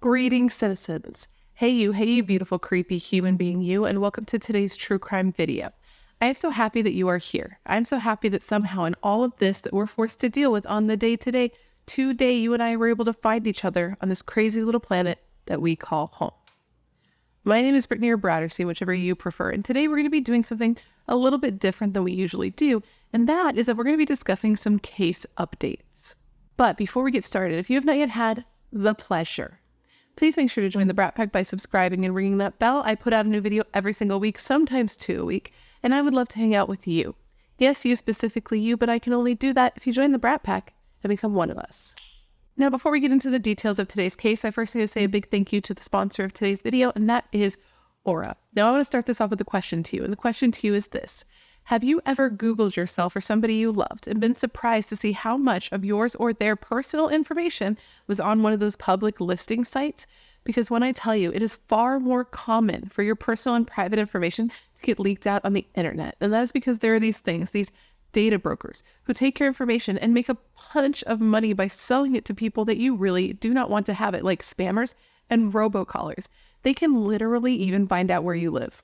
Greetings, citizens. Hey you beautiful, creepy human being you, and welcome to today's true crime video. I am so happy that you are here. I'm so happy that somehow in all of this that we're forced to deal with on the day-to-day, today you and I were able to find each other on this crazy little planet that we call home. My name is Brittany or Bratterstein, whichever you prefer, and today we're going to be doing something a little bit different than we usually do, and that is that we're going to be discussing some case updates. But before we get started, if you have not yet had the pleasure, please make sure to join the Brat Pack by subscribing and ringing that bell. I put out a new video every single week, sometimes 2 a week, and I would love to hang out with you. Yes, you specifically you, but I can only do that if you join the Brat Pack and become one of us. Now, before we get into the details of today's case, I first need to say a big thank you to the sponsor of today's video, and that is Aura. Now, I want to start this off with a question to you, and the question to you is this. Have you ever Googled yourself or somebody you loved and been surprised to see how much of yours or their personal information was on one of those public listing sites? Because when I tell you, it is far more common for your personal and private information to get leaked out on the internet. And that is because there are these things, these data brokers who take your information and make a bunch of money by selling it to people that you really do not want to have it, like spammers and robocallers. They can literally even find out where you live.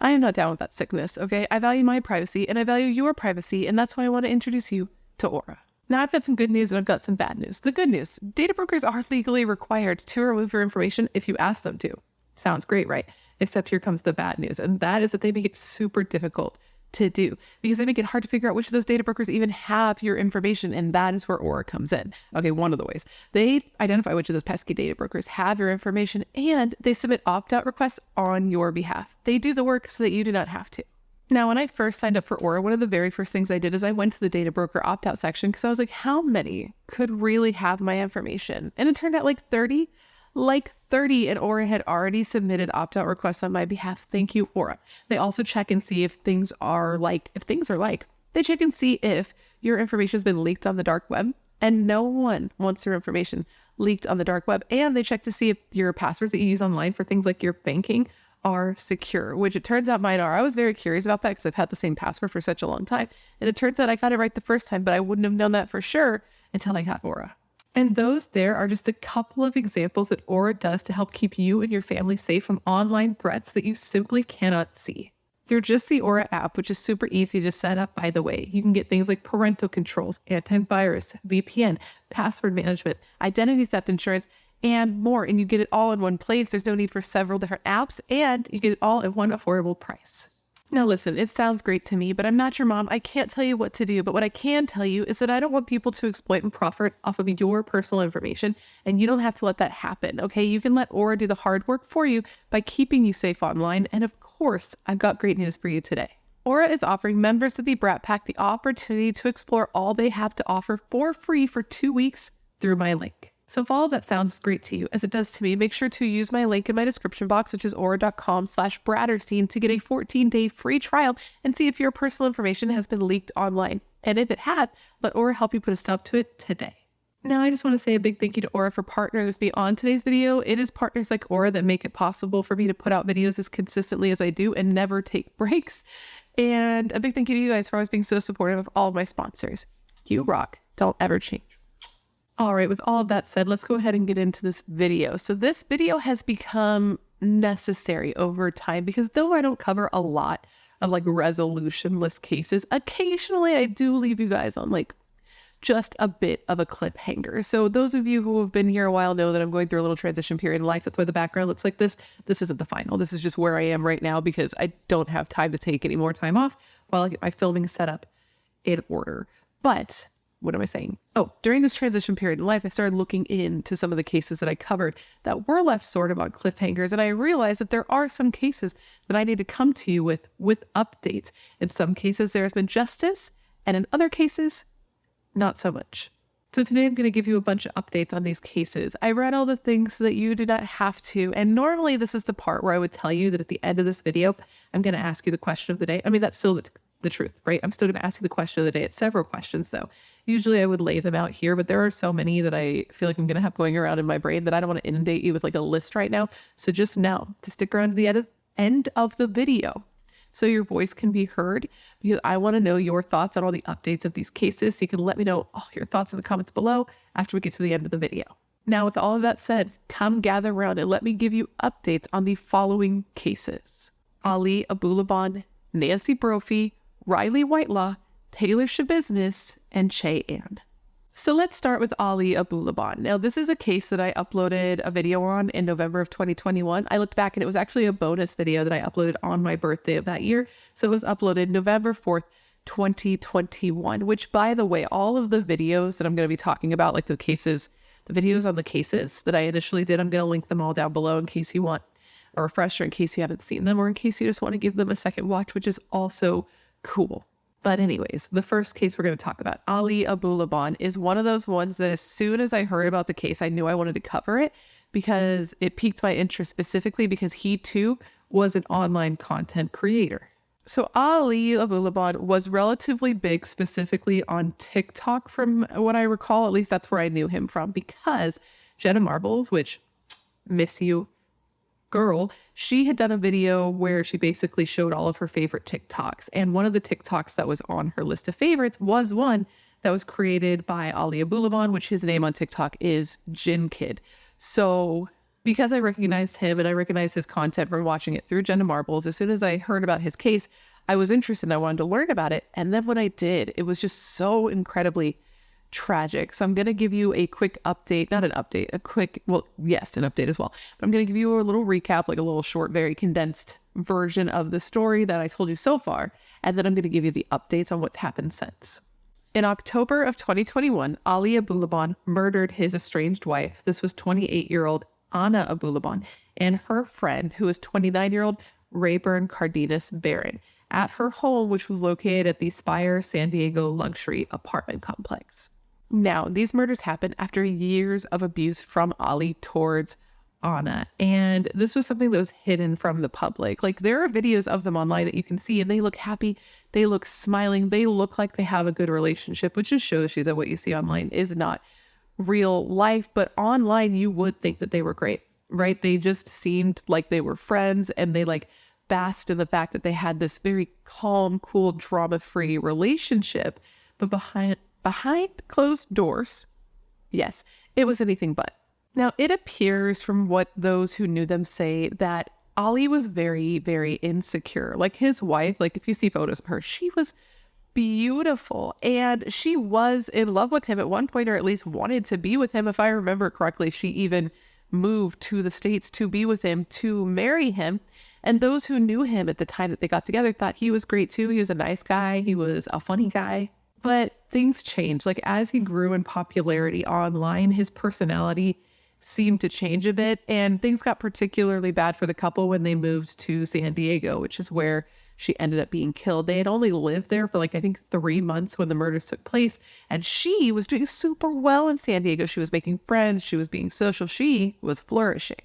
I am not down with that sickness, okay? I value my privacy and I value your privacy, and that's why I want to introduce you to Aura. Now, I've got some good news and I've got some bad news. The good news, data brokers are legally required to remove your information if you ask them to. Sounds great, right? Except here comes the bad news, and that is that they make it super difficult to do because they make it hard to figure out which of those data brokers even have your information, and that is where Aura comes in. Okay, one of the ways. They identify which of those pesky data brokers have your information, and they submit opt-out requests on your behalf. They do the work so that you do not have to. Now, when I first signed up for Aura, one of the very first things I did is I went to the data broker opt-out section because I was like, how many could really have my information? And it turned out like 30, and Aura had already submitted opt-out requests on my behalf. Thank you, Aura. They also check and see if things are like, they check and see if your information has been leaked on the dark web, and no one wants their information leaked on the dark web. And they check to see if your passwords that you use online for things like your banking are secure, which it turns out mine are. I was very curious about that because I've had the same password for such a long time. And it turns out I got it right the first time, but I wouldn't have known that for sure until I got Aura. And those there are just a couple of examples that Aura does to help keep you and your family safe from online threats that you simply cannot see. Through just the Aura app, which is super easy to set up, by the way, you can get things like parental controls, antivirus, VPN, password management, identity theft insurance, and more. And you get it all in one place. There's no need for several different apps, and you get it all at one affordable price. Now listen, it sounds great to me, but I'm not your mom. I can't tell you what to do, but what I can tell you is that I don't want people to exploit and profit off of your personal information, and you don't have to let that happen, okay? You can let Aura do the hard work for you by keeping you safe online, and of course, I've got great news for you today. Aura is offering members of the Brat Pack the opportunity to explore all they have to offer for free for 2 weeks through my link. So if all of that sounds great to you, as it does to me, make sure to use my link in my description box, which is aura.com/Bratterstein, to get a 14-day free trial and see if your personal information has been leaked online. And if it has, let Aura help you put a stop to it today. Now, I just want to say a big thank you to Aura for partnering with me on today's video. It is partners like Aura that make it possible for me to put out videos as consistently as I do and never take breaks. And a big thank you to you guys for always being so supportive of all of my sponsors. You rock. Don't ever change. All right, with all of that said, let's go ahead and get into this video. So this video has become necessary over time because though I don't cover a lot of like resolutionless cases, occasionally I do leave you guys on like just a bit of a cliffhanger. So those of you who have been here a while know that I'm going through a little transition period in life. That's why the background looks like this. This isn't the final. This is just where I am right now because I don't have time to take any more time off while I get my filming set up in order. But what am I saying? Oh, during this transition period in life, I started looking into some of the cases that I covered that were left sort of on cliffhangers. And I realized that there are some cases that I need to come to you with updates. In some cases, there has been justice, and in other cases, not so much. So today I'm going to give you a bunch of updates on these cases. I read all the things so that you do not have to. And normally this is the part where I would tell you that at the end of this video, I'm going to ask you the question of the day. I mean, that's still the truth, right? I'm still going to ask you the question of the day. It's several questions though. Usually I would lay them out here, but there are so many that I feel like I'm going to have going around in my brain that I don't want to inundate you with like a list right now. So just know to stick around to the end of the video so your voice can be heard, because I want to know your thoughts on all the updates of these cases. So you can let me know all your thoughts in the comments below after we get to the end of the video. Now, with all of that said, come gather around and let me give you updates on the following cases: Ana Abulaban, Nancy Brophy, Riley Whitelaw, Taylor Shabiznis, and Che Ann. So let's start with Ana Abulaban. Now, this is a case that I uploaded a video on in November of 2021. I looked back and it was actually a bonus video that I uploaded on my birthday of that year. So it was uploaded November 4th, 2021, which, by the way, all of the videos that I'm going to be talking about, like the cases, the videos on the cases that I initially did, I'm going to link them all down below in case you want a refresher, in case you haven't seen them, or in case you just want to give them a second watch, which is also cool. But anyways, the first case we're going to talk about, Ana Abulaban, is one of those ones that as soon as I heard about the case, I knew I wanted to cover it because it piqued my interest, specifically because he too was an online content creator. So Ana Abulaban was relatively big, specifically on TikTok from what I recall. At least that's where I knew him from, because Jenna Marbles, which, miss you, girl, she had done a video where she basically showed all of her favorite TikToks. And one of the TikToks that was on her list of favorites was one that was created by Ana Abulaban, which his name on TikTok is Gin Kid. So because I recognized him and I recognized his content from watching it through Jenna Marbles, as soon as I heard about his case, I was interested and I wanted to learn about it. And then when I did, it was just so incredibly tragic. So I'm going to give you a quick update, not an update, a quick, well, yes, an update as well. But I'm going to give you a little recap, like a little short, very condensed version of the story that I told you so far. And then I'm going to give you the updates on what's happened since. In October of 2021, Ana Abulaban murdered his estranged wife. This was 28-year-old Ana Abulaban and her friend, who was 29-year-old Rayburn Cardenas Barron, at her home, which was located at the Spire San Diego luxury apartment complex. Now, these murders happened after years of abuse from Ana towards Ana, and this was something that was hidden from the public. Like, there are videos of them online that you can see, and they look happy, they look smiling, they look like they have a good relationship, which just shows you that what you see online is not real life. But online, you would think that they were great, right? They just seemed like they were friends, and they basked in the fact that they had this very calm, cool, drama-free relationship. But behind closed doors, yes, it was anything but. Now, it appears from what those who knew them say that Ana was very, very insecure. Like, his wife, like, if you see photos of her, she was beautiful, and she was in love with him at one point, or at least wanted to be with him. If I remember correctly, she even moved to the States to be with him, to marry him. And those who knew him at the time that they got together thought he was great too. He was a nice guy. He was a funny guy. But things changed. Like, as he grew in popularity online, his personality seemed to change a bit. And things got particularly bad for the couple when they moved to San Diego, which is where she ended up being killed. They had only lived there for I think 3 months when the murders took place. And she was doing super well in San Diego. She was making friends. She was being social. She was flourishing.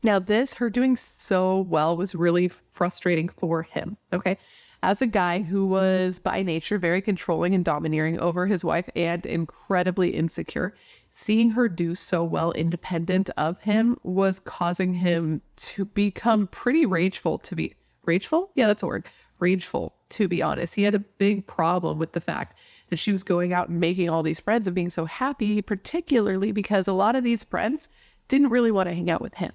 Now, her doing so well was really frustrating for him, okay? As a guy who was by nature very controlling and domineering over his wife and incredibly insecure, seeing her do so well independent of him was causing him to become pretty rageful, rageful? Yeah, that's a word. Rageful, to be honest. He had a big problem with the fact that she was going out and making all these friends and being so happy, particularly because a lot of these friends didn't really want to hang out with him.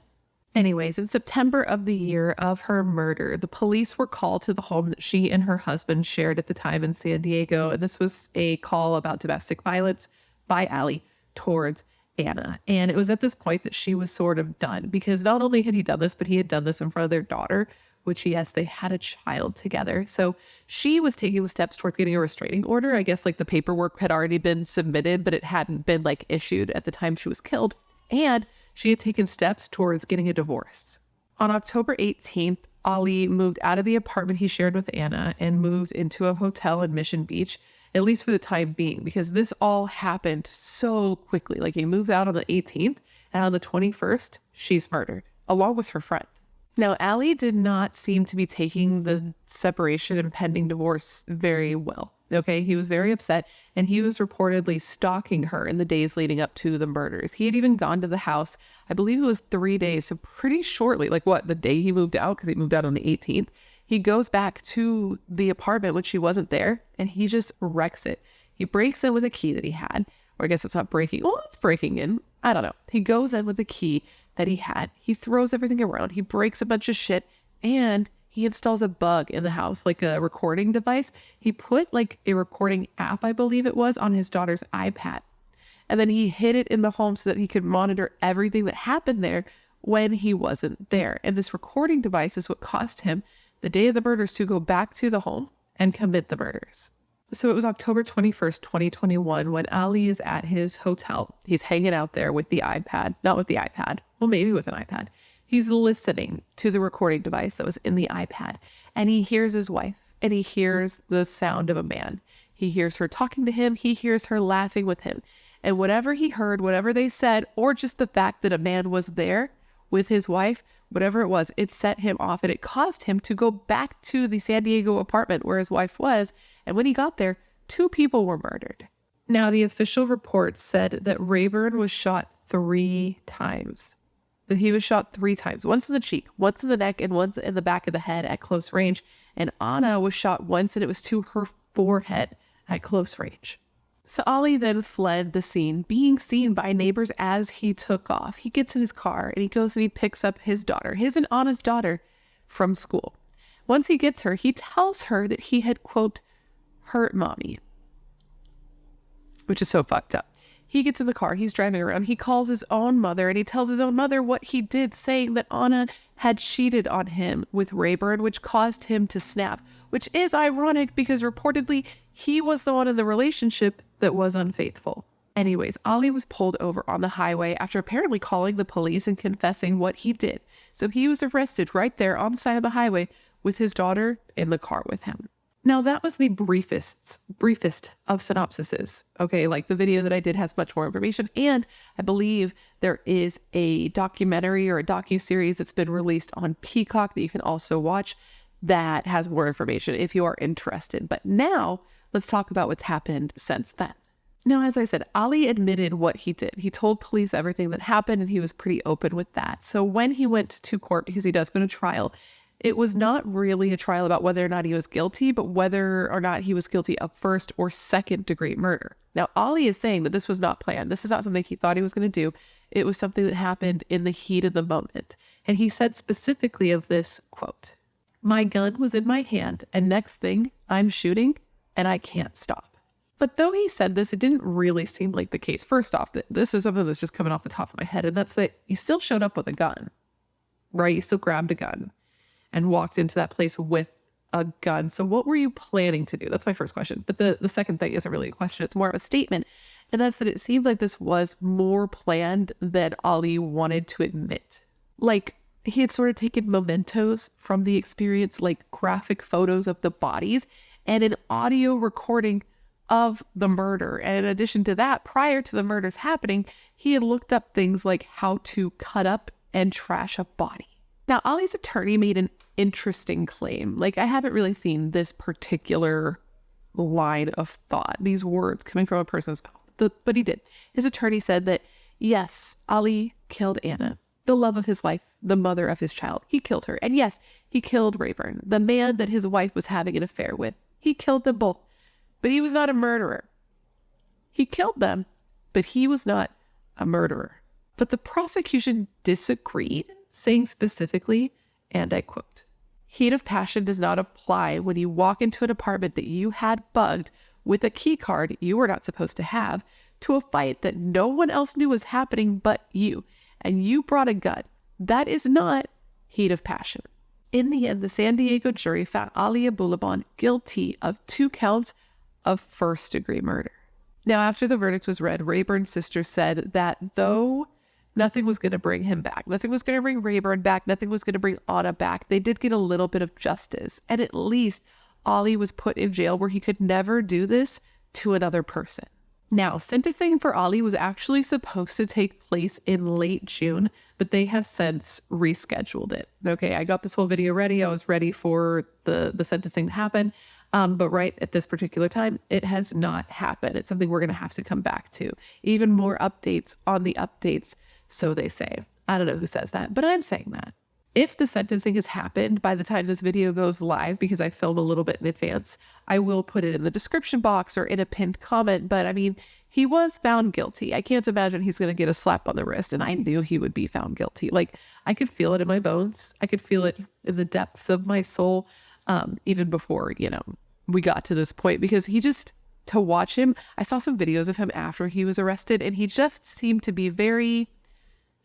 Anyways, in September of the year of her murder, the police were called to the home that she and her husband shared at the time in San Diego. And this was a call about domestic violence by Ana towards Ana. And it was at this point that she was sort of done, because not only had he done this, but he had done this in front of their daughter, which, yes, they had a child together. So she was taking the steps towards getting a restraining order. I guess the paperwork had already been submitted, but it hadn't been issued at the time she was killed. And she had taken steps towards getting a divorce. On October 18th, Ana moved out of the apartment he shared with Ana and moved into a hotel in Mission Beach, at least for the time being, because this all happened so quickly. He moved out on the 18th, and on the 21st, she's murdered, along with her friend. Now, Ana did not seem to be taking the separation and pending divorce very well. Okay, he was very upset, and he was reportedly stalking her in the days leading up to the murders. He had even gone to the house, I believe it was 3 days, so pretty shortly, the day he moved out, because he moved out on the 18th, he goes back to the apartment when she wasn't there, and he just wrecks it. He breaks in with a key that he had, or I guess it's not breaking, well, it's breaking in. I don't know. He goes in with the key that he had. He throws everything around. He breaks a bunch of shit, and he installs a bug in the house, like a recording device. He put like a recording app, I believe it was, on his daughter's iPad. And then he hid it in the home so that he could monitor everything that happened there when he wasn't there. And this recording device is what caused him, the day of the murders, to go back to the home and commit the murders. So it was October 21st, 2021, when Ali is at his hotel. He's hanging out there with the iPad, not with the iPad, well, maybe with an iPad. He's listening to the recording device that was in the iPad, and he hears his wife, and he hears the sound of a man. He hears her talking to him. He hears her laughing with him. And whatever he heard, whatever they said, or just the fact that a man was there with his wife, whatever it was, it set him off, and it caused him to go back to the San Diego apartment where his wife was. And when he got there, 2 people were murdered. Now, the official report said that Rayburn was shot 3 times. That he was shot 3 times, once in the cheek, once in the neck, and once in the back of the head at close range. And Ana was shot once, and it was to her forehead at close range. So Ali then fled the scene, being seen by neighbors as he took off. He gets in his car and he goes and he picks up his daughter, his and Ana's daughter, from school. Once he gets her, he tells her that he had, quote, hurt mommy, which is so fucked up. He gets in the car, he's driving around, he calls his own mother, and he tells his own mother what he did, saying that Ana had cheated on him with Rayburn, which caused him to snap, which is ironic because reportedly he was the one in the relationship that was unfaithful. Anyways, Ali was pulled over on the highway after apparently calling the police and confessing what he did. So he was arrested right there on the side of the highway with his daughter in the car with him. Now, that was the briefest of synopsises. Okay, like the video that I did has much more information. And I believe there is a documentary or a docuseries that's been released on Peacock that you can also watch that has more information if you are interested. But now let's talk about what's happened since then. Now, as I said, Ali admitted what he did. He told police everything that happened, and he was pretty open with that. So when he went to court, because he does go to trial, it was not really a trial about whether or not he was guilty, but whether or not he was guilty of 1st or 2nd degree murder. Now, Ali is saying that this was not planned. This is not something he thought he was going to do. It was something that happened in the heat of the moment. And he said specifically of this, quote, "My gun was in my hand, and next thing, I'm shooting, and I can't stop." But though he said this, it didn't really seem like the case. First off, this is something that's just coming off the top of my head, and that's that you still showed up with a gun, right? You still grabbed a gun and walked into that place with a gun. So what were you planning to do? That's my first question. But the second thing isn't really a question. It's more of a statement. And that's that it seems like this was more planned than Ali wanted to admit. Like, he had sort of taken mementos from the experience, like graphic photos of the bodies and an audio recording of the murder. And in addition to that, prior to the murders happening, he had looked up things like how to cut up and trash a body. Now, Ali's attorney made an interesting claim. Like, I haven't really seen this particular line of thought, these words coming from a person's mouth, but he did. His attorney said that, yes, Ali killed Ana, the love of his life, the mother of his child. He killed her. And yes, he killed Rayburn, the man that his wife was having an affair with. He killed them both, but he was not a murderer. He killed them, but he was not a murderer. But the prosecution disagreed, saying specifically, and I quote, "Heat of passion does not apply when you walk into an apartment that you had bugged with a key card you were not supposed to have to a fight that no one else knew was happening but you, and you brought a gun. That is not heat of passion." In the end, the San Diego jury found Ana Abulaban guilty of 2 counts of 1st-degree murder. Now, after the verdict was read, Rayburn's sister said that though nothing was going to bring him back, nothing was going to bring Rayburn back, nothing was going to bring Ana back, they did get a little bit of justice. And at least Ali was put in jail where he could never do this to another person. Now, sentencing for Ali was actually supposed to take place in late June, but they have since rescheduled it. Okay, I got this whole video ready. I was ready for the sentencing to happen. But right at this particular time, it has not happened. It's something we're going to have to come back to. Even more updates on the updates, so they say. I don't know who says that, but I'm saying that. If the sentencing has happened by the time this video goes live, because I filmed a little bit in advance, I will put it in the description box or in a pinned comment. But I mean, he was found guilty. I can't imagine he's going to get a slap on the wrist. And I knew he would be found guilty. Like, I could feel it in my bones. I could feel it in the depths of my soul, even before, we got to this point, because to watch him, I saw some videos of him after he was arrested, and he just seemed to be very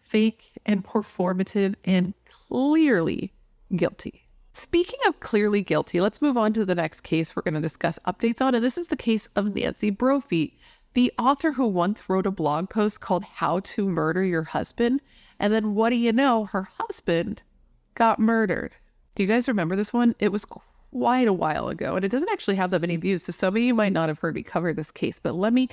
fake and performative and clearly guilty. Speaking of clearly guilty, let's move on to the next case we're going to discuss updates on, and this is the case of Nancy Brophy, the author who once wrote a blog post called How to Murder Your Husband, and then what do you know, her husband got murdered. Do you guys remember this one? It was quite a while ago, and it doesn't actually have that many views, so some of you might not have heard me cover this case, but let me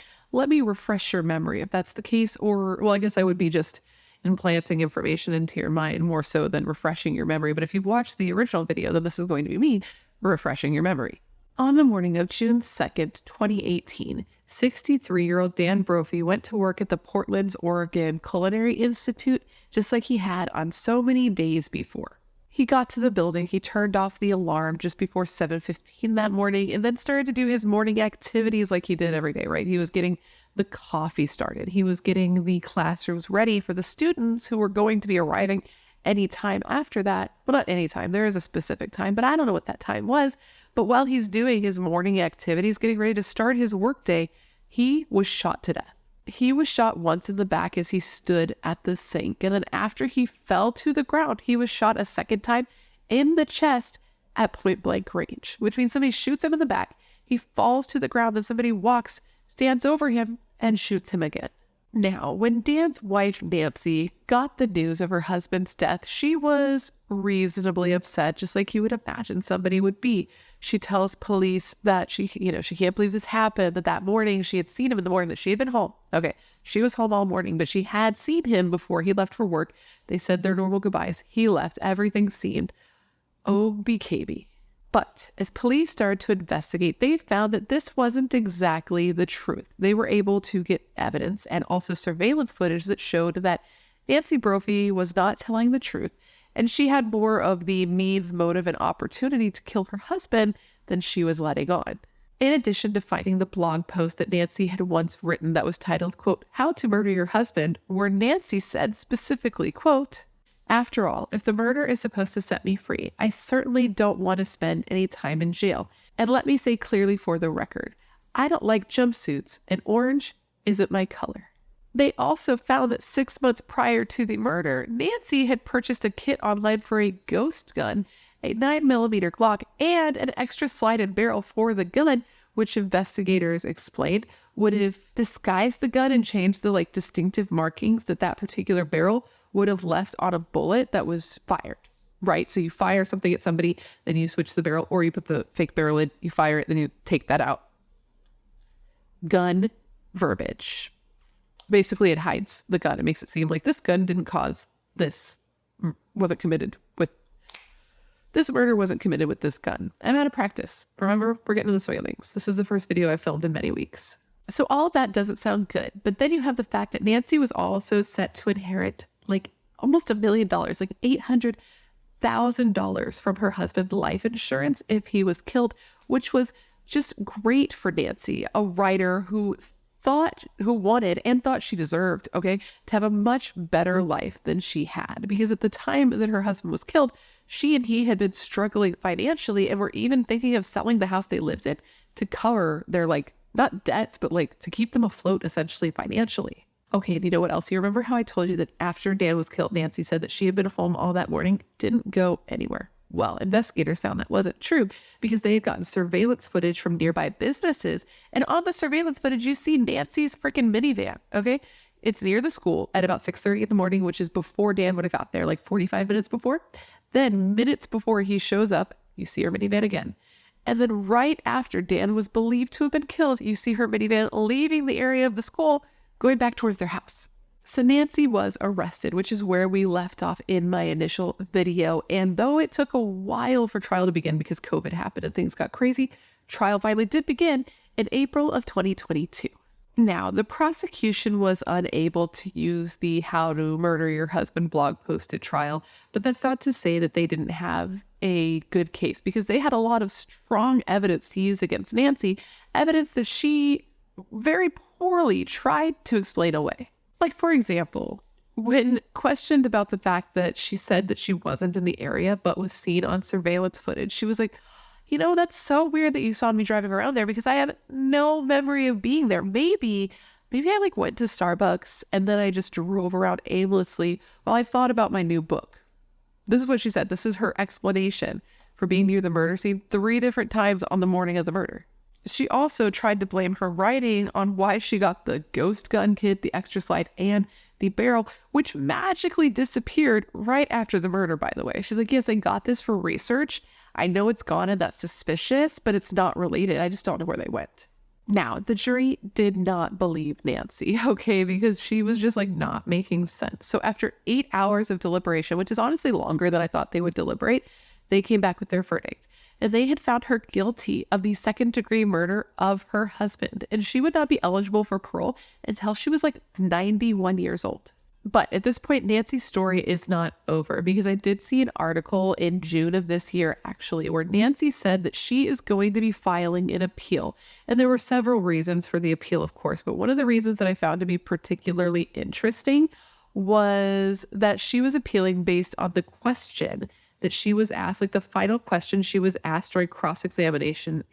refresh your memory if that's the case, or, well, I guess I would be just implanting information into your mind more so than refreshing your memory. But if you've watched the original video, then this is going to be me refreshing your memory. On the morning of June 2nd, 2018, 63-year-old Dan Brophy went to work at the Portland's Oregon Culinary Institute, just like he had on so many days before. He got to the building, he turned off the alarm just before 7:15 that morning, and then started to do his morning activities like he did every day, right? He was getting the coffee started. He was getting the classrooms ready for the students who were going to be arriving anytime after that. Well, not anytime. There is a specific time, but I don't know what that time was. But while he's doing his morning activities, getting ready to start his workday, he was shot to death. He was shot once in the back as he stood at the sink. And then after he fell to the ground, he was shot a second time in the chest at point blank range, which means somebody shoots him in the back. He falls to the ground, then somebody walks, stands over him, and shoots him again. Now, when Dan's wife, Nancy, got the news of her husband's death, she was reasonably upset, just like you would imagine somebody would be. She tells police that she can't believe this happened, that morning she had seen him in the morning, that she had been home. Okay, she was home all morning, but she had seen him before he left for work. They said their normal goodbyes. He left. Everything seemed OBKB. But as police started to investigate, they found that this wasn't exactly the truth. They were able to get evidence and also surveillance footage that showed that Nancy Brophy was not telling the truth, and she had more of the means, motive, and opportunity to kill her husband than she was letting on. In addition to finding the blog post that Nancy had once written that was titled, quote, How to Murder Your Husband, where Nancy said specifically, quote, After all, if the murder is supposed to set me free, I certainly don't want to spend any time in jail. And let me say clearly for the record, I don't like jumpsuits, and orange isn't my color. They also found that 6 months prior to the murder, Nancy had purchased a kit online for a ghost gun, a 9mm Glock, and an extra slide and barrel for the gun, which investigators explained would have disguised the gun and changed the distinctive markings that particular barrel would have left on a bullet that was fired, right? So you fire something at somebody, then you switch the barrel, or you put the fake barrel in, you fire it, then you take that out. Gun verbiage. Basically, it hides the gun. It makes it seem like this gun didn't cause this, this murder wasn't committed with this gun. I'm out of practice. Remember, we're getting into the swing of things. This is the first video I've filmed in many weeks. So all of that doesn't sound good. But then you have the fact that Nancy was also set to inherit almost $1 million, $800,000 from her husband's life insurance if he was killed, which was just great for Nancy, a writer who wanted and thought she deserved, to have a much better life than she had. Because at the time that her husband was killed, she and he had been struggling financially and were even thinking of selling the house they lived in to cover their not debts, but to keep them afloat essentially financially. Okay, and you know what else? You remember how I told you that after Dan was killed, Nancy said that she had been home all that morning, didn't go anywhere. Well, investigators found that wasn't true because they had gotten surveillance footage from nearby businesses. And on the surveillance footage, you see Nancy's freaking minivan, okay? It's near the school at about 6:30 in the morning, which is before Dan would have got there, 45 minutes before. Then minutes before he shows up, you see her minivan again. And then right after Dan was believed to have been killed, you see her minivan leaving the area of the school, going back towards their house. So Nancy was arrested, which is where we left off in my initial video. And though it took a while for trial to begin because COVID happened and things got crazy, trial finally did begin in April of 2022. Now, the prosecution was unable to use the "How to Murder Your Husband" blog post at trial, but that's not to say that they didn't have a good case, because they had a lot of strong evidence to use against Nancy, evidence that she very poorly tried to explain away. Like, for example, when questioned about the fact that she said that she wasn't in the area but was seen on surveillance footage, she was like, that's so weird that you saw me driving around there, because I have no memory of being there. Maybe I went to Starbucks and then I just drove around aimlessly while I thought about my new book. This is what she said. This is her explanation for being near the murder scene 3 different times on the morning of the murder. She also tried to blame her writing on why she got the ghost gun kit, the extra slide, and the barrel, which magically disappeared right after the murder, by the way. She's like, yes, I got this for research. I know it's gone and that's suspicious, but it's not related. I just don't know where they went. Now, the jury did not believe Nancy, okay, because she was just not making sense. So after 8 hours of deliberation, which is honestly longer than I thought they would deliberate, they came back with their verdict. And they had found her guilty of the second-degree murder of her husband. And she would not be eligible for parole until she was 91 years old. But at this point, Nancy's story is not over, because I did see an article in June of this year, actually, where Nancy said that she is going to be filing an appeal. And there were several reasons for the appeal, of course, but one of the reasons that I found to be particularly interesting was that she was appealing based on the question that she was asked, the final question she was asked during cross-examination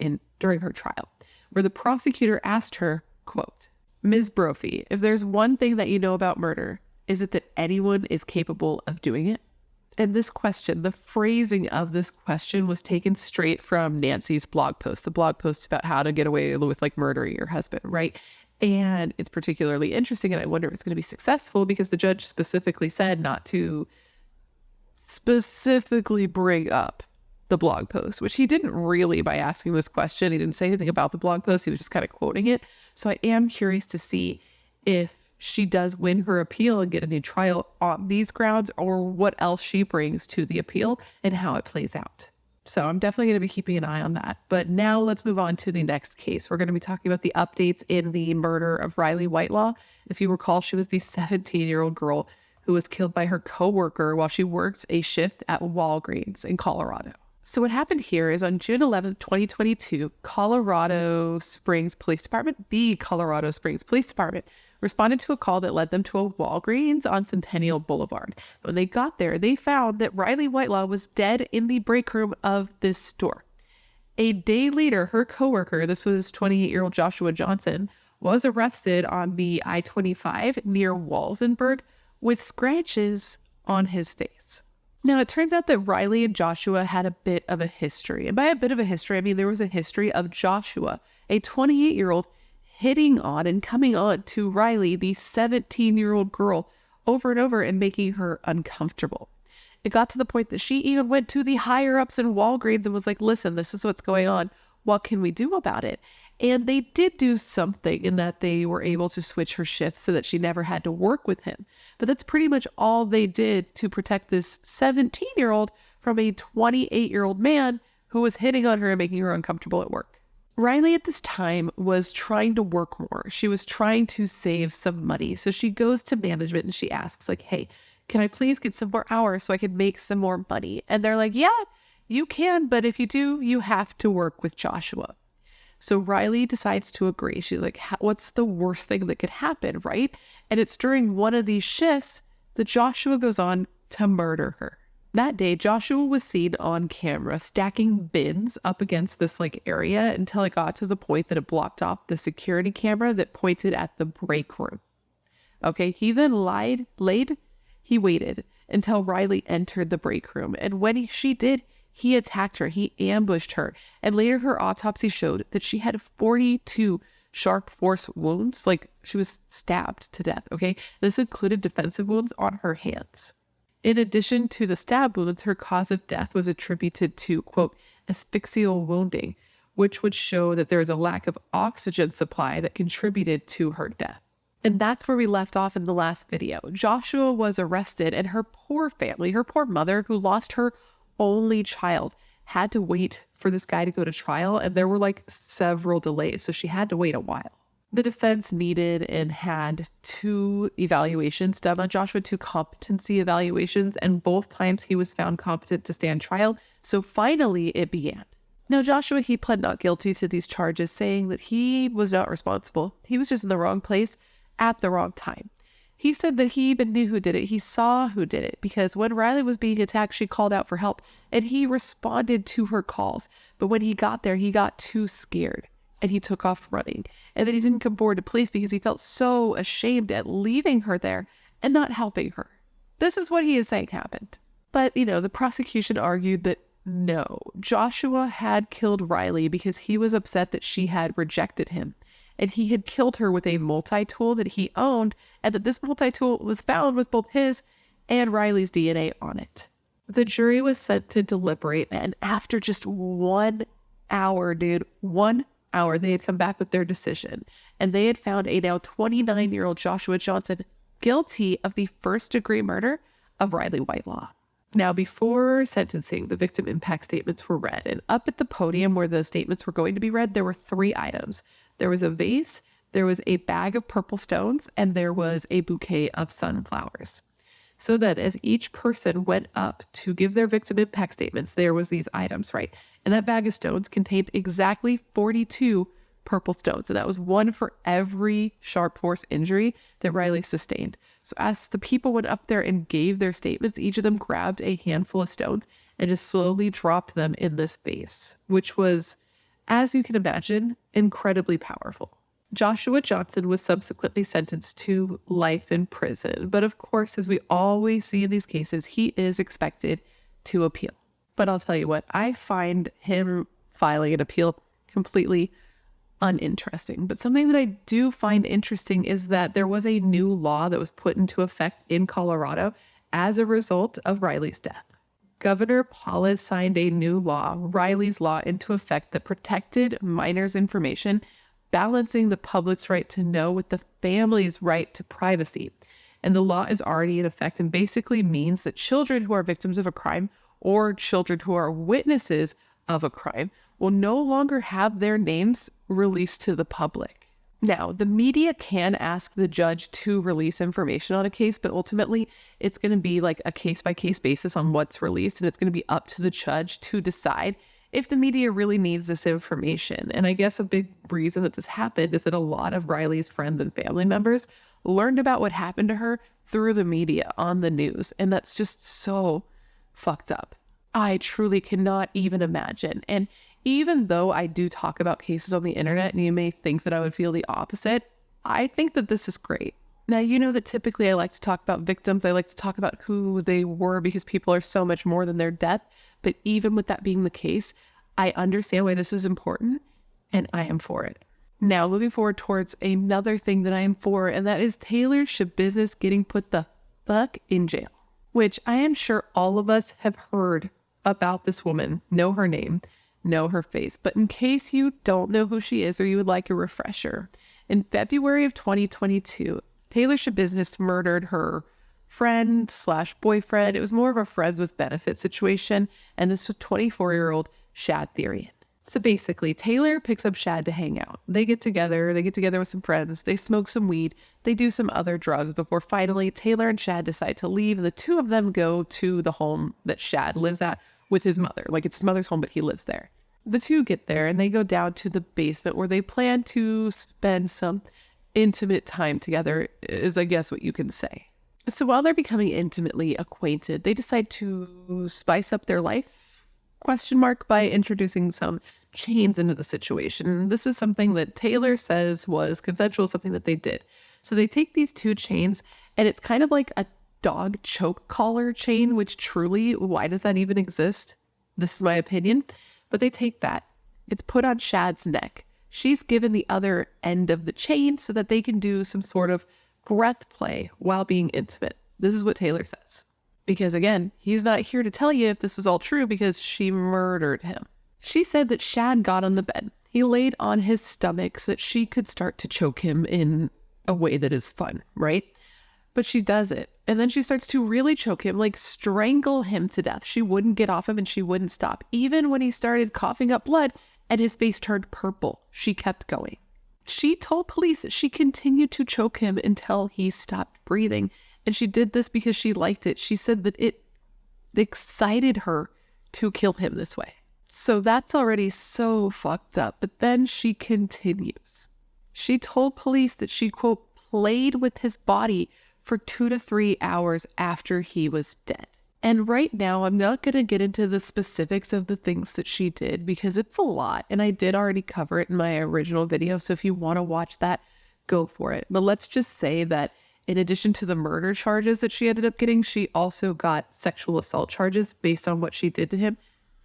during her trial, where the prosecutor asked her, quote, "Ms. Brophy, if there's one thing that you know about murder, is it that anyone is capable of doing it?" And this question, the phrasing of this question, was taken straight from Nancy's blog post, the blog post about how to get away with murdering your husband, right? And it's particularly interesting, and I wonder if it's going to be successful, because the judge specifically said not to specifically bring up the blog post, which he didn't really by asking this question. He didn't say anything about the blog post. He was just kind of quoting it. So I am curious to see if she does win her appeal and get a new trial on these grounds, or what else she brings to the appeal and how it plays out. So I'm definitely going to be keeping an eye on that. But now let's move on to the next case. We're going to be talking about the updates in the murder of Riley Whitelaw. If you recall, she was the 17-year-old girl who was killed by her coworker while she worked a shift at Walgreens in Colorado. So what happened here is on June 11th, 2022, the Colorado Springs Police Department responded to a call that led them to a Walgreens on Centennial Boulevard. When they got there, they found that Riley Whitelaw was dead in the break room of this store. A day later, her coworker, this was 28-year-old Joshua Johnson, was arrested on the I-25 near Walsenburg with scratches on his face. Now, it turns out that Riley and Joshua had a bit of a history. And by a bit of a history, I mean there was a history of Joshua, a 28-year-old, hitting on and coming on to Riley, the 17-year-old girl, over and over and making her uncomfortable. It got to the point that she even went to the higher-ups in Walgreens and was like, listen, this is what's going on. What can we do about it? And they did do something in that they were able to switch her shifts so that she never had to work with him. But that's pretty much all they did to protect this 17-year-old from a 28-year-old man who was hitting on her and making her uncomfortable at work. Riley at this time was trying to work more. She was trying to save some money. So she goes to management and she asks, hey, can I please get some more hours so I can make some more money? And they're like, yeah, you can, but if you do, you have to work with Joshua. So Riley decides to agree. She's like, what's the worst thing that could happen, right? And it's during one of these shifts that Joshua goes on to murder her. That day, Joshua was seen on camera stacking bins up against this area until it got to the point that it blocked off the security camera that pointed at the break room. Okay, he then he waited until Riley entered the break room. And when she did, he attacked her, he ambushed her, and later her autopsy showed that she had 42 sharp force wounds, she was stabbed to death, okay? This included defensive wounds on her hands. In addition to the stab wounds, her cause of death was attributed to, quote, asphyxial wounding, which would show that there is a lack of oxygen supply that contributed to her death. And that's where we left off in the last video. Joshua was arrested, and her poor family, her poor mother, who lost her only child, had to wait for this guy to go to trial, and there were several delays, so she had to wait a while. The defense needed and had 2 evaluations done on Joshua, 2 competency evaluations, and both times he was found competent to stand trial. So finally it began. Now, Joshua, he pled not guilty to these charges, saying that he was not responsible. He was just in the wrong place at the wrong time. He said that he even knew who did it. He saw who did it, because when Riley was being attacked, she called out for help and he responded to her calls. But when he got there, he got too scared and he took off running. And then he didn't come forward to police because he felt so ashamed at leaving her there and not helping her. This is what he is saying happened. But, the prosecution argued that no, Joshua had killed Riley because he was upset that she had rejected him. And he had killed her with a multi-tool that he owned, and that this multi-tool was found with both his and Riley's DNA on it. The jury was sent to deliberate, and after just 1 hour, 1 hour, they had come back with their decision. And they had found a now 29-year-old Joshua Johnson guilty of the first-degree murder of Riley Whitelaw. Now, before sentencing, the victim impact statements were read, and up at the podium where the statements were going to be read, there were 3 items. There was a vase, there was a bag of purple stones, and there was a bouquet of sunflowers. So that as each person went up to give their victim impact statements, there was these items, right? And that bag of stones contained exactly 42 purple stones. And that was 1 for every sharp force injury that Riley sustained. So as the people went up there and gave their statements, each of them grabbed a handful of stones and just slowly dropped them in this vase, which was, as you can imagine, incredibly powerful. Joshua Johnson was subsequently sentenced to life in prison. But of course, as we always see in these cases, he is expected to appeal. But I'll tell you what, I find him filing an appeal completely uninteresting. But something that I do find interesting is that there was a new law that was put into effect in Colorado as a result of Riley's death. Governor Parole signed a new law, Riley's Law, into effect that protected minors' information, balancing the public's right to know with the family's right to privacy. And the law is already in effect and basically means that children who are victims of a crime or children who are witnesses of a crime will no longer have their names released to the public. Now, the media can ask the judge to release information on a case, but ultimately it's going to be like a case-by-case basis on what's released, and it's going to be up to the judge to decide if the media really needs this information. And I guess a big reason that this happened is that a lot of Riley's friends and family members learned about what happened to her through the media on the news, and that's just so fucked up. I truly cannot even imagine. And even though I do talk about cases on the internet and you may think that I would feel the opposite, I think that this is great. Now, you know that typically I like to talk about victims. I like to talk about who they were because people are so much more than their death. But even with that being the case, I understand why this is important and I am for it. Now, moving forward towards another thing that I am for, and that is Taylor Schabusiness getting put the fuck in jail, which I am sure all of us have heard about this woman, know her name, know her face. But in case you don't know who she is or you would like a refresher, in February of 2022, Taylor Schabusiness murdered her friend/boyfriend. It was more of a friends with benefits situation. And this was 24-year-old Shad Thyrion. So basically, Taylor picks up Shad to hang out. They get together with some friends. They smoke some weed. They do some other drugs before finally Taylor and Shad decide to leave. The two of them go to the home that Shad lives at with his mother. Like, it's his mother's home, but he lives there. The two get there and they go down to the basement where they plan to spend some intimate time together, is I guess what you can say. So while they're becoming intimately acquainted, they decide to spice up their life, ? By introducing some chains into the situation. And this is something that Taylor says was consensual, something that they did. So they take these 2 chains and it's kind of like a dog choke collar chain, which truly, why does that even exist? This is my opinion. But they take that. It's put on Shad's neck. She's given the other end of the chain so that they can do some sort of breath play while being intimate. This is what Taylor says. Because again, he's not here to tell you if this was all true because she murdered him. She said that Shad got on the bed. He laid on his stomach so that she could start to choke him in a way that is fun, right? But she does it. And then she starts to really choke him, like strangle him to death. She wouldn't get off him and she wouldn't stop. Even when he started coughing up blood and his face turned purple, she kept going. She told police that she continued to choke him until he stopped breathing. And she did this because she liked it. She said that it excited her to kill him this way. So that's already so fucked up. But then she continues. She told police that she, quote, played with his body for 2 to 3 hours after he was dead. And right now, I'm not going to get into the specifics of the things that she did because it's a lot. And I did already cover it in my original video. So if you want to watch that, go for it. But let's just say that in addition to the murder charges that she ended up getting, she also got sexual assault charges based on what she did to him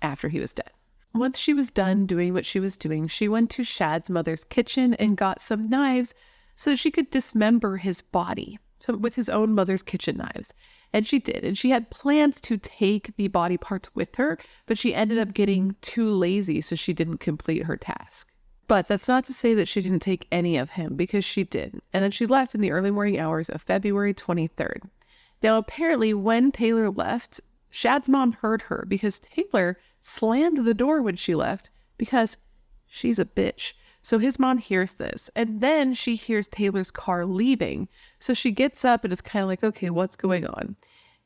after he was dead. Once she was done doing what she was doing, she went to Shad's mother's kitchen and got some knives so that she could dismember his body. So with his own mother's kitchen knives. And she did. And she had plans to take the body parts with her, but she ended up getting too lazy, so she didn't complete her task. But that's not to say that she didn't take any of him, because she did. And then she left in the early morning hours of February 23rd. Now, apparently, when Taylor left, Shad's mom heard her because Taylor slammed the door when she left because she's a bitch. So his mom hears this, and then she hears Taylor's car leaving. So she gets up and is kind of like, okay, what's going on?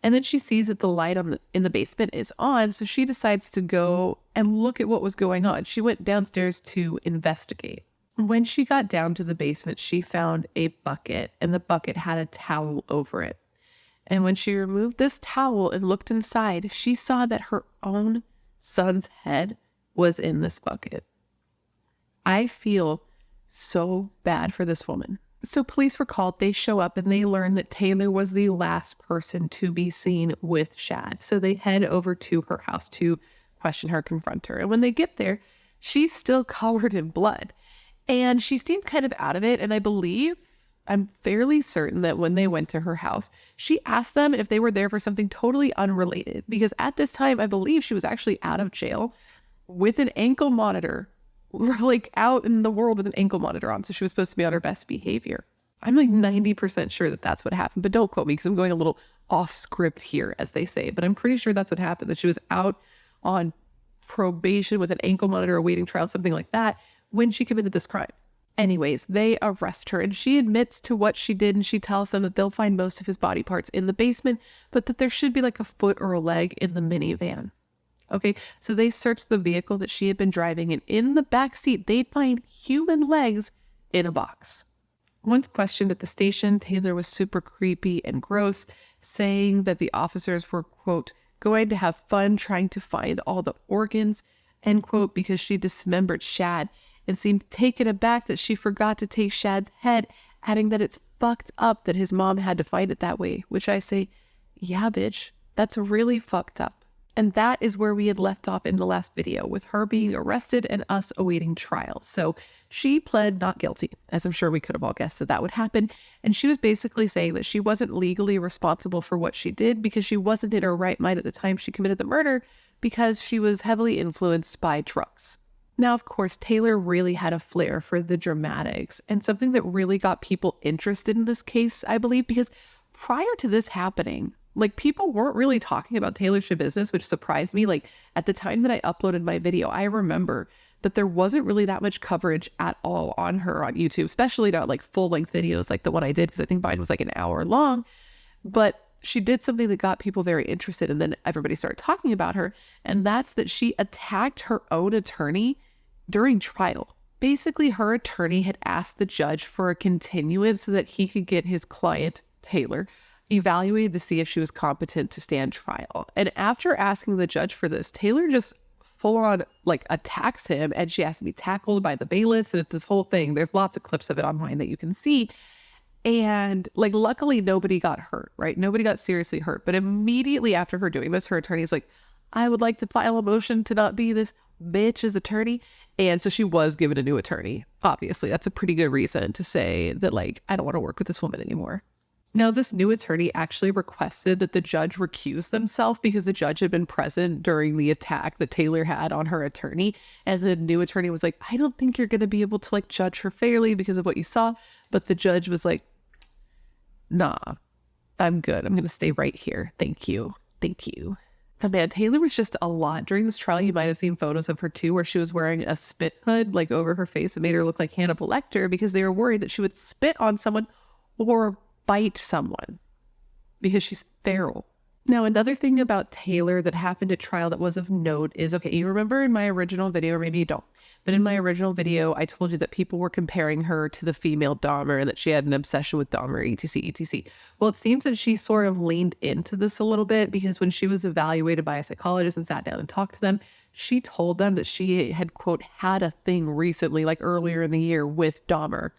And then she sees that the light in the basement is on. So she decides to go and look at what was going on. She went downstairs to investigate. When she got down to the basement, she found a bucket, and the bucket had a towel over it. And when she removed this towel and looked inside, she saw that her own son's head was in this bucket. I feel so bad for this woman. So police were called, they show up, and they learn that Taylor was the last person to be seen with Shad. So they head over to her house to question her, confront her. And when they get there, she's still covered in blood. And she seemed kind of out of it. And I'm fairly certain that when they went to her house, she asked them if they were there for something totally unrelated. Because at this time, I believe she was actually out of jail with an ankle monitor. Like out in the world with an ankle monitor on. So she was supposed to be on her best behavior. I'm like 90% sure that that's what happened, but don't quote me because I'm going a little off script here, as they say, but I'm pretty sure that's what happened, that she was out on probation with an ankle monitor, awaiting trial, something like that, when she committed this crime. Anyways, they arrest her and she admits to what she did, and she tells them that they'll find most of his body parts in the basement, but that there should be like a foot or a leg in the minivan. Okay, so they searched the vehicle that she had been driving, and in the back seat, they'd find human legs in a box. Once questioned at the station, Taylor was super creepy and gross, saying that the officers were, quote, going to have fun trying to find all the organs, end quote, because she dismembered Shad, and seemed taken aback that she forgot to take Shad's head, adding that it's fucked up that his mom had to find it that way, which I say, yeah, bitch, that's really fucked up. And that is where we had left off in the last video, with her being arrested and us awaiting trial. So she pled not guilty, as I'm sure we could have all guessed that would happen. And she was basically saying that she wasn't legally responsible for what she did because she wasn't in her right mind at the time she committed the murder, because she was heavily influenced by drugs. Now, of course, Taylor really had a flair for the dramatics, and something that really got people interested in this case, I believe, because prior to this happening, like, people weren't really talking about Taylor's business, which surprised me. Like, at the time that I uploaded my video, I remember that there wasn't really that much coverage at all on her on YouTube, especially not like full-length videos like the one I did, because I think mine was like an hour long. But she did something that got people very interested, and then everybody started talking about her, and that's that she attacked her own attorney during trial. Basically, her attorney had asked the judge for a continuance so that he could get his client, Taylor, evaluated to see if she was competent to stand trial. And after asking the judge for this, Taylor just full on like attacks him, and she has to be tackled by the bailiffs, and it's this whole thing. There's lots of clips of it online that you can see. And like, luckily nobody got hurt, right? Nobody got seriously hurt. But immediately after her doing this, her attorney's like, I would like to file a motion to not be this bitch's attorney. And so she was given a new attorney. Obviously, that's a pretty good reason to say that, like, I don't want to work with this woman anymore. Now, this new attorney actually requested that the judge recuse themselves because the judge had been present during the attack that Taylor had on her attorney. And the new attorney was like, I don't think you're going to be able to like judge her fairly because of what you saw. But the judge was like, nah, I'm good. I'm going to stay right here. Thank you. Thank you. But man, Taylor was just a lot. During this trial, you might have seen photos of her too, where she was wearing a spit hood like over her face. It made her look like Hannibal Lecter because they were worried that she would spit on someone or bite someone because she's feral. Now, another thing about Taylor that happened at trial that was of note is, okay, you remember in my original video, or maybe you don't, but in my original video, I told you that people were comparing her to the female Dahmer and that she had an obsession with Dahmer, etc., etc. Well, it seems that she sort of leaned into this a little bit because when she was evaluated by a psychologist and sat down and talked to them, she told them that she had, quote, had a thing recently, like earlier in the year with Dahmer,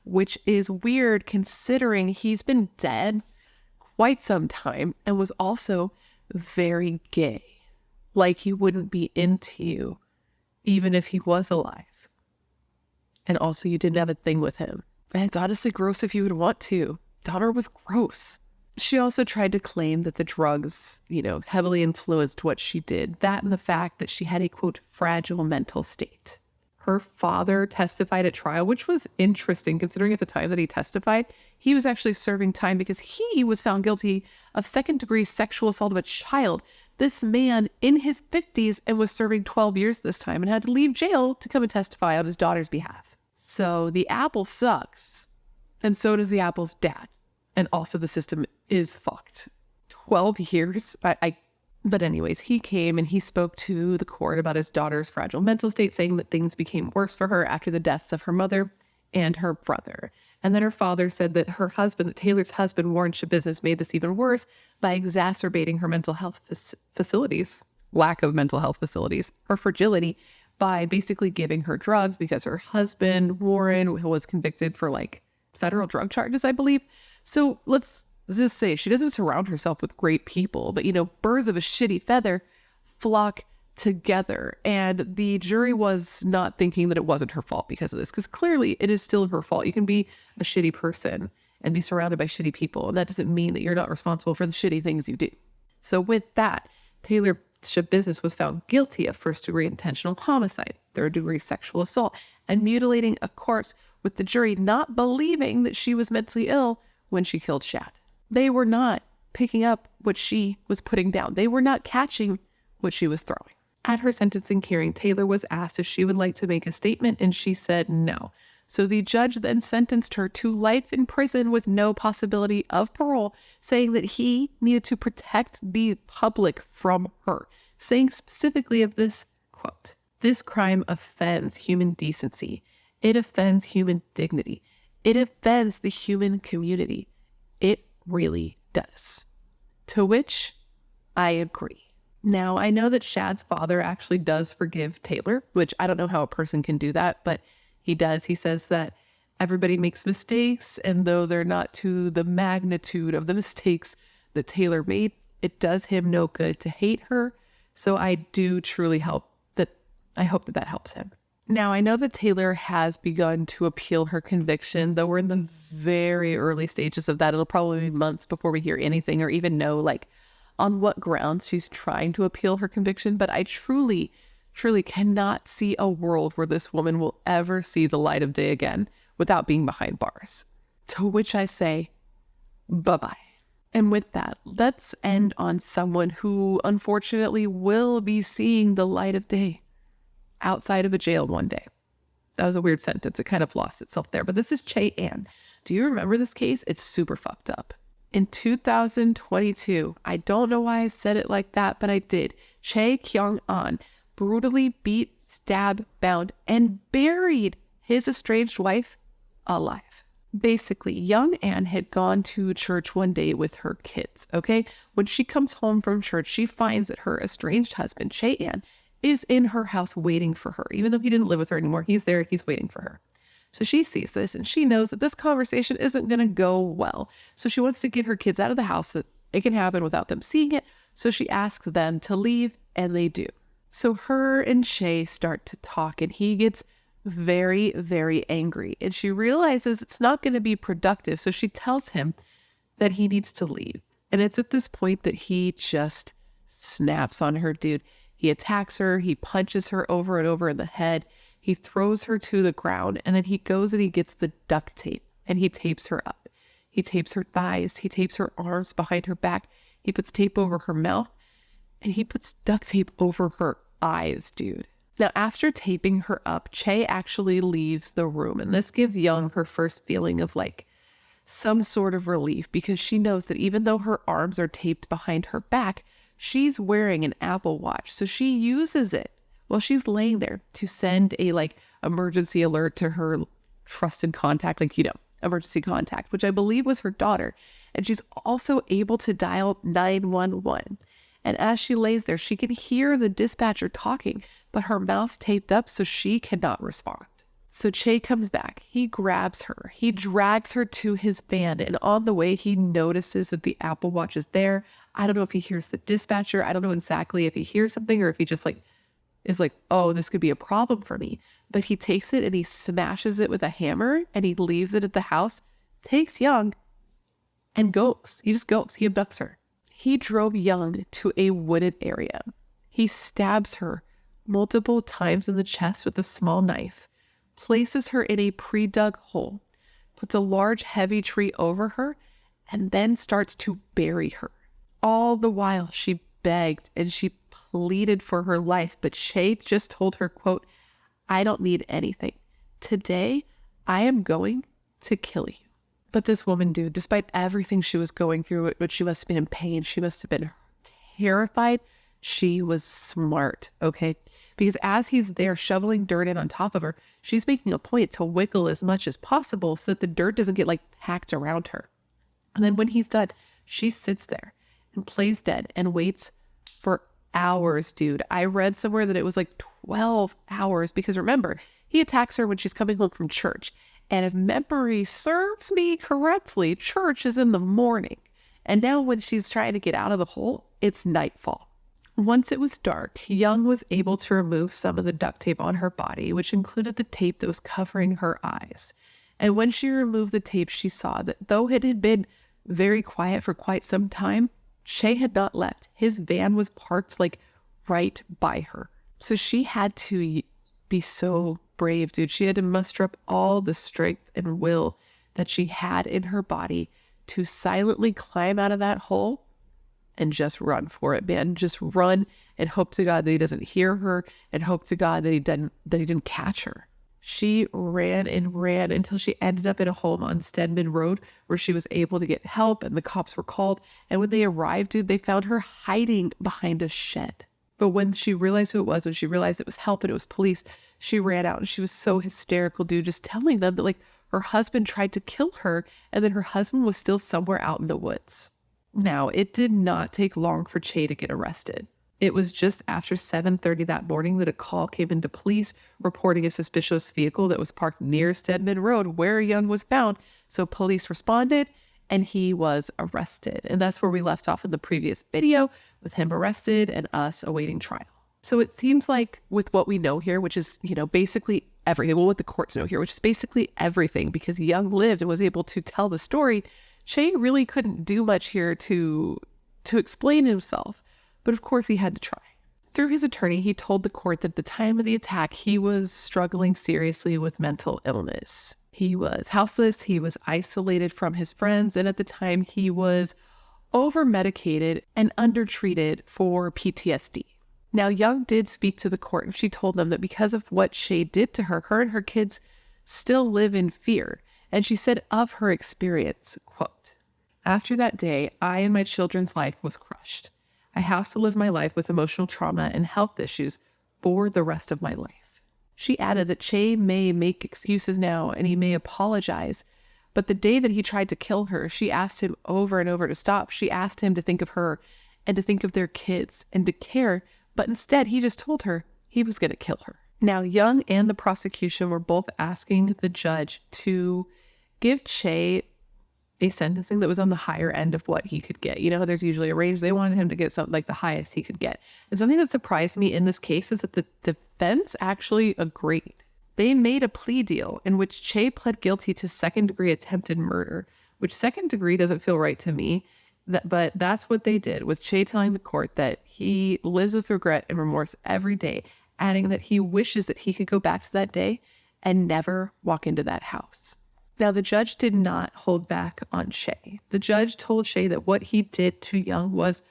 which is weird considering he's been dead quite some time and was also very gay. Like he wouldn't be into you even if he was alive. And also you didn't have a thing with him. And it's honestly gross if you would want to. Dahmer was gross. She also tried to claim that the drugs, heavily influenced what she did. That and the fact that she had a, quote, fragile mental state. Her father testified at trial, which was interesting considering at the time that he testified, he was actually serving time because he was found guilty of second-degree sexual assault of a child. This man in his 50s and was serving 12 years this time and had to leave jail to come and testify on his daughter's behalf. So the apple sucks. And so does the apple's dad. And also the system is fucked. 12 years? But anyways, he came and he spoke to the court about his daughter's fragile mental state, saying that things became worse for her after the deaths of her mother and her brother. And then her father said that her husband, that Taylor's husband, Warren Shabusiness, made this even worse by exacerbating her mental health facilities, lack of mental health facilities, her fragility, by basically giving her drugs because her husband, Warren, was convicted for like federal drug charges, I believe. So let's just say she doesn't surround herself with great people, but birds of a shitty feather flock together. And the jury was not thinking that it wasn't her fault because of this, because clearly it is still her fault. You can be a shitty person and be surrounded by shitty people, and that doesn't mean that you're not responsible for the shitty things you do. So with that, Taylor Shabusiness was found guilty of first-degree intentional homicide, third-degree sexual assault, and mutilating a corpse, with the jury not believing that she was mentally ill when she killed Shad. They were not picking up what she was putting down. They were not catching what she was throwing. At her sentencing hearing, Taylor was asked if she would like to make a statement, and she said no. So the judge then sentenced her to life in prison with no possibility of parole, saying that he needed to protect the public from her, saying specifically of this, quote, "This crime offends human decency. It offends human dignity. It offends the human community. It really does." To which I agree. Now, I know that Shad's father actually does forgive Taylor, which I don't know how a person can do that, but he does. He says that everybody makes mistakes, and though they're not to the magnitude of the mistakes that Taylor made, it does him no good to hate her. So I do truly hope that that helps him. Now, I know that Taylor has begun to appeal her conviction, though we're in the very early stages of that. It'll probably be months before we hear anything or even know on what grounds she's trying to appeal her conviction. But I truly cannot see a world where this woman will ever see the light of day again without being behind bars. To which I say, bye-bye. And with that, let's end on someone who unfortunately will be seeing the light of day outside of a jail one day. That was a weird sentence. It kind of lost itself there. But this is Che Ann. Do you remember this case? It's super fucked up. In 2022, I don't know why I said it like that, but I did. Che Kyung-an brutally beat, stabbed, bound, and buried his estranged wife alive. Basically, young Anne had gone to church one day with her kids, okay? When she comes home from church, she finds that her estranged husband, Che Ann, is in her house waiting for her. Even though he didn't live with her anymore, he's there, he's waiting for her. So she sees this and she knows that this conversation isn't going to go well. So she wants to get her kids out of the house so that it can happen without them seeing it. So she asks them to leave, and they do. So her and Che start to talk, and he gets very, very angry. And she realizes it's not going to be productive. So she tells him that he needs to leave. And it's at this point that he just snaps on her, dude. He attacks her. He punches her over and over in the head. He throws her to the ground, and then he goes and he gets the duct tape and he tapes her up. He tapes her thighs. He tapes her arms behind her back. He puts tape over her mouth. and he puts duct tape over her eyes, dude. Now, after taping her up, Che actually leaves the room, and this gives Young her first feeling of like some sort of relief, because she knows that even though her arms are taped behind her back, she's wearing an Apple Watch. So she uses it while she's laying there to send a like emergency alert to her trusted contact, like, emergency contact, which I believe was her daughter. And she's also able to dial 911. And as she lays there, she can hear the dispatcher talking, but her mouth's taped up, so she cannot respond. So Che comes back. He grabs her. He drags her to his van. And on the way, he notices that the Apple Watch is there. I don't know if he hears the dispatcher. I don't know exactly if he hears something or if he just is like, oh, this could be a problem for me. But he takes it and he smashes it with a hammer and he leaves it at the house, takes Young, and goes. He just goes. He abducts her. He drove Young to a wooded area. He stabs her multiple times in the chest with a small knife, places her in a pre-dug hole, puts a large heavy tree over her, and then starts to bury her. All the while she begged and she pleaded for her life, but Che just told her, quote, "I don't need anything. Today, I am going to kill you." But this woman, dude, despite everything she was going through, which she must have been in pain, she must have been terrified, she was smart, okay? Because as he's there shoveling dirt in on top of her, she's making a point to wiggle as much as possible so that the dirt doesn't get like packed around her. And then when he's done, she sits there and plays dead and waits for hours, dude. I read somewhere that it was like 12 hours because remember, he attacks her when she's coming home from church. And if memory serves me correctly, church is in the morning. And now when she's trying to get out of the hole, it's nightfall. Once it was dark, Young was able to remove some of the duct tape on her body, which included the tape that was covering her eyes. And when she removed the tape, she saw that though it had been very quiet for quite some time, Che had not left. His van was parked like right by her. So she had to be so brave, dude. She had to muster up all the strength and will that she had in her body to silently climb out of that hole and just run for it, man. Just run and hope to God that he doesn't hear her and hope to God that he didn't catch her. She ran and ran until she ended up in a home on Stedman Road where she was able to get help and the cops were called. And when they arrived, dude, they found her hiding behind a shed. But when she realized who it was, when she realized it was help and it was police, she ran out and she was so hysterical, dude, just telling them that like her husband tried to kill her and then her husband was still somewhere out in the woods. Now, it did not take long for Che to get arrested. It was just after 7:30 that morning that a call came into police reporting a suspicious vehicle that was parked near Stedman Road where Young was found. So police responded and he was arrested. And that's where we left off in the previous video with him arrested and us awaiting trial. So it seems like with what we know here, which is, basically everything, well, what the courts know here, which is basically everything because Young lived and was able to tell the story, Che really couldn't do much here to explain himself. But of course he had to try. Through his attorney, he told the court that at the time of the attack, he was struggling seriously with mental illness. He was houseless, he was isolated from his friends, and at the time he was over-medicated and undertreated for PTSD. Now, Young did speak to the court and she told them that because of what Che did to her, her and her kids still live in fear. And she said of her experience, quote, "After that day, I and my children's life was crushed. I have to live my life with emotional trauma and health issues for the rest of my life." She added that Che may make excuses now and he may apologize, but the day that he tried to kill her, she asked him over and over to stop. She asked him to think of her and to think of their kids and to care, but instead he just told her he was going to kill her. Now, Young and the prosecution were both asking the judge to give Che a sentencing that was on the higher end of what he could get. There's usually a range. They wanted him to get something like the highest he could get. And something that surprised me in this case is that the defense actually agreed. They made a plea deal in which Che pled guilty to second-degree attempted murder, which second degree doesn't feel right to me. But that's what they did, with Che telling the court that he lives with regret and remorse every day, adding that he wishes that he could go back to that day and never walk into that house. Now, the judge did not hold back on Che. The judge told Che that what he did to Young was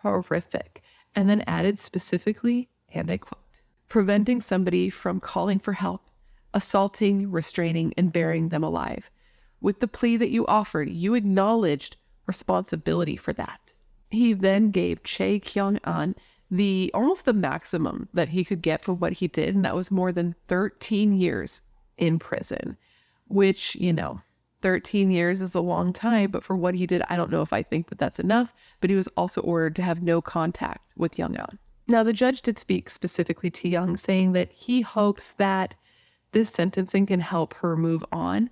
horrific and then added specifically, and I quote, preventing somebody from calling for help, assaulting, restraining, and burying them alive. With the plea that you offered, you acknowledged responsibility for that. He then gave Chae Kyung-an almost the maximum that he could get for what he did, and that was more than 13 years in prison, which, 13 years is a long time, but for what he did, I don't know if I think that that's enough, but he was also ordered to have no contact with Young-an. Now, the judge did speak specifically to Young, saying that he hopes that this sentencing can help her move on,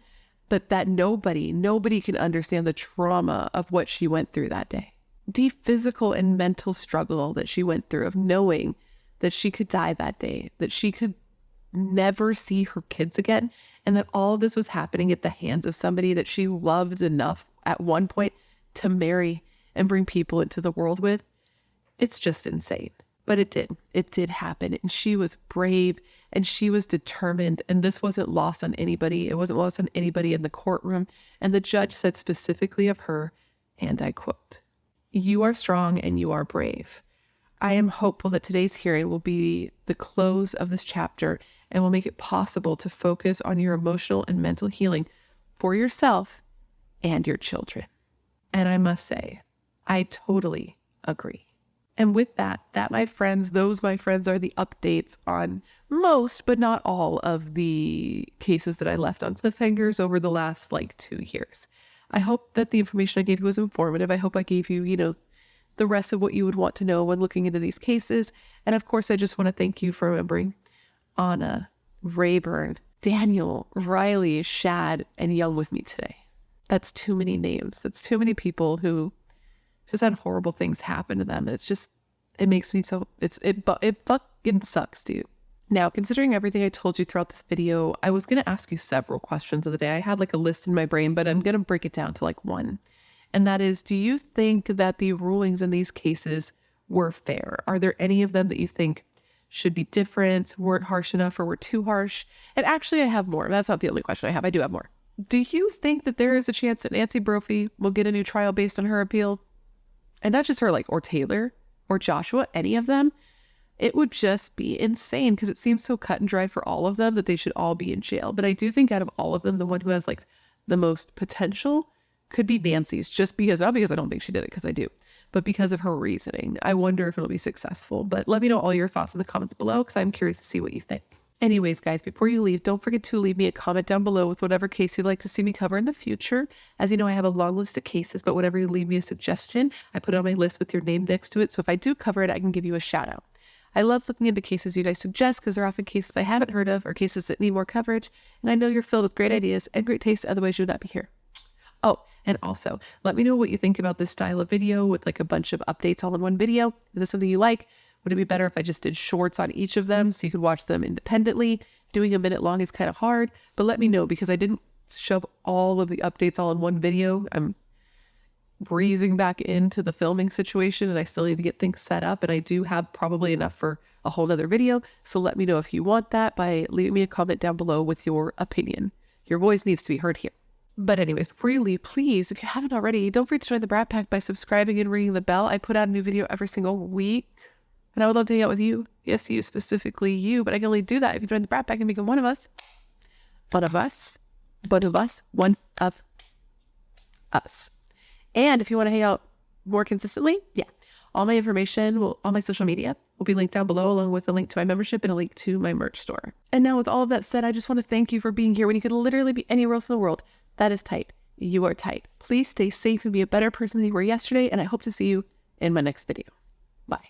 but that nobody can understand the trauma of what she went through that day. The physical and mental struggle that she went through of knowing that she could die that day, that she could never see her kids again, and that all of this was happening at the hands of somebody that she loved enough at one point to marry and bring people into the world with. It's just insane. But it did happen, and she was brave and she was determined, and this wasn't lost on anybody. It wasn't lost on anybody in the courtroom. And the judge said specifically of her, and I quote, "You are strong and you are brave. I am hopeful that today's hearing will be the close of this chapter and will make it possible to focus on your emotional and mental healing for yourself and your children." And I must say, I totally agree. And with that, my friends, my friends are the updates on most, but not all of the cases that I left on cliffhangers over the last 2 years. I hope that the information I gave you was informative. I hope I gave you, the rest of what you would want to know when looking into these cases. And of course, I just want to thank you for remembering Ana, Rayburn, Daniel, Riley, Shad, and Young with me today. That's too many names. That's too many people who just had horrible things happen to them. It makes me so, it fucking sucks, dude. Now, considering everything I told you throughout this video, I was going to ask you several questions of the day. I had a list in my brain, but I'm going to break it down to one. And that is, do you think that the rulings in these cases were fair? Are there any of them that you think should be different, weren't harsh enough, or were too harsh? And actually, I have more. That's not the only question I have. I do have more. Do you think that there is a chance that Nancy Brophy will get a new trial based on her appeal? And not just her, or Taylor, or Joshua, any of them? It would just be insane because it seems so cut and dry for all of them that they should all be in jail. But I do think out of all of them, the one who has the most potential could be Nancy's, just because, not because I don't think she did it, because I do, but because of her reasoning. I wonder if it'll be successful. But let me know all your thoughts in the comments below because I'm curious to see what you think. Anyways, guys, before you leave, don't forget to leave me a comment down below with whatever case you'd like to see me cover in the future. As you know, I have a long list of cases, but whenever you leave me a suggestion, I put it on my list with your name next to it. So if I do cover it, I can give you a shout out. I love looking into cases you guys suggest because they're often cases I haven't heard of or cases that need more coverage. And I know you're filled with great ideas and great taste. Otherwise, you would not be here. Oh, and also let me know what you think about this style of video with a bunch of updates all in one video. Is this something you like? Would it be better if I just did shorts on each of them so you could watch them independently? Doing a minute long is kind of hard, but let me know because I didn't shove all of the updates all in one video. I'm breezing back into the filming situation and I still need to get things set up, and I do have probably enough for a whole nother video. So let me know if you want that by leaving me a comment down below with your opinion. Your voice needs to be heard here. But anyways, before you leave, please, if you haven't already, don't forget to join the Brat Pack by subscribing and ringing the bell. I put out a new video every single week. And I would love to hang out with you. Yes, you, specifically you. But I can only do that if you join the Brat Pack and become one of us. One of us. One of us. One of us. And if you want to hang out more consistently, all my information, all my social media will be linked down below, along with a link to my membership and a link to my merch store. And now with all of that said, I just want to thank you for being here when you could literally be anywhere else in the world. That is tight. You are tight. Please stay safe and be a better person than you were yesterday. And I hope to see you in my next video. Bye.